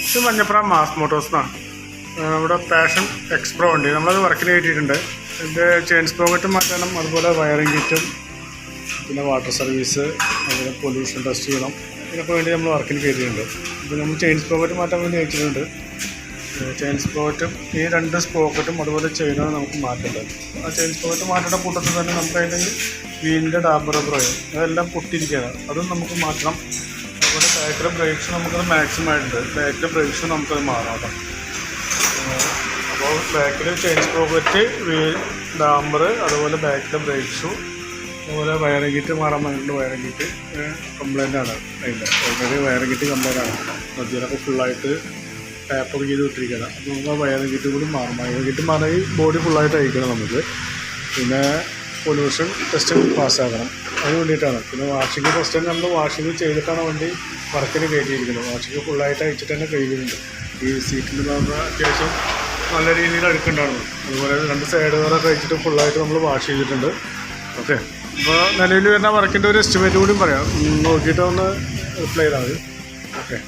ഇത് മഞ്ഞപ്പുറം മാസ് മോട്ടോഴ്സിനാണ്. നമ്മുടെ പാഷൻ എക്സ്പ്രോ വണ്ടി നമ്മളത് വർക്കിന് കയറ്റിയിട്ടുണ്ട്. ഇതിൻ്റെ ചെയിൻ സ്പ്രോക്കറ്റും മാറ്റണം, അതുപോലെ വയറിംഗ് കിറ്റും, പിന്നെ വാട്ടർ സർവീസ്, അതുപോലെ പൊല്യൂഷൻ ടെസ്റ്റ് ചെയ്യണം. ഇതിനൊക്കെ വേണ്ടി നമ്മൾ വർക്കിന് കയറ്റിയിട്ടുണ്ട്. ഇപ്പോൾ നമ്മൾ ചെയിൻ സ്പ്രോക്കറ്റ് മാറ്റാൻ വേണ്ടി അയച്ചിട്ടുണ്ട്. ചെയിൻ സ്പ്രോക്കറ്റും ഈ 2 സ്പ്രോക്കറ്റും അതുപോലെ ചെയിനാണ് നമുക്ക് മാറ്റേണ്ടത്. ആ ചെയിൻ സ്പ്രോക്കറ്റ് മാറ്റേണ്ട കൂട്ടത്തിൽ തന്നെ നമുക്ക് അതിൻ്റെ വീലിൻ്റെ ഡാബർ പറയും അതെല്ലാം പൊട്ടിയിരിക്കുകയാണ്, അതും നമുക്ക് മാറ്റണം. അതുപോലെ ബാക്കിലെ ബ്രേക്സ് നമുക്കത് മാക്സിമം ആയിട്ടുണ്ട്. ബാക്കിലെ ബ്രേക്സ് നമുക്കത് മാറാം. അപ്പോൾ ബാക്കിൽ ചെയിൻ സ്പ്രോക്കറ്റ്, വീൽ ഡാമ്പർ, അതുപോലെ ബാക്കിലെ ബ്രേക്സും, അതുപോലെ വയറിംഗ് കിറ്റ് മാറാൻ വേണ്ടിയിട്ട് വയറിംഗ് കിറ്റ് കംപ്ലൈൻ്റ് ആണ്. അതിൻ്റെ ഓൾറെഡി വയറിംഗ് കിറ്റ് കംപ്ലൈൻ്റ് ആണ്. മധ്യനൊക്കെ ഫുള്ളായിട്ട് ടാപ്പൊക്കെ ചെയ്ത് വിട്ടിരിക്കണം. അപ്പോൾ നമുക്ക് ആ വയറിംഗ് കിറ്റ് കൂടി മാറും. വയറിംഗ് കിറ്റ് മാറി ബോഡി ഫുള്ളായിട്ട് അയക്കണം നമുക്ക്. പിന്നെ പൊല്യൂഷൻ ടെസ്റ്റ് പാസ്സാക്കണം, അതിന് വേണ്ടിയിട്ടാണ്. പിന്നെ വാഷിംഗ് ഫസ്റ്റ് തന്നെ നമ്മൾ വാഷിംഗ് ചെയ്തിട്ടാണ് വണ്ടി വർക്കിന് കയറ്റിയിരിക്കുന്നത്. വാഷിംഗ് ഫുള്ളായിട്ട് അയച്ചിട്ട് തന്നെ കഴിയുന്നുണ്ട്. ഈ സീറ്റിന് പറഞ്ഞാൽ അത്യാവശ്യം നല്ല രീതിയിൽ അഴുക്കുണ്ടായിരുന്നു. അതുപോലെ 2 സൈഡുകളൊക്കെ അയച്ചിട്ട് ഫുള്ളായിട്ട് നമ്മൾ വാഷ് ചെയ്തിട്ടുണ്ട്. ഓക്കെ, അപ്പോൾ നിലവിൽ വരുന്ന വർക്കിൻ്റെ ഒരു എസ്റ്റിമേറ്റ് കൂടി പറയാം, നോക്കിയിട്ട് ഒന്ന് റിപ്ലൈ ചെയ്താൽ മതി. ഓക്കെ.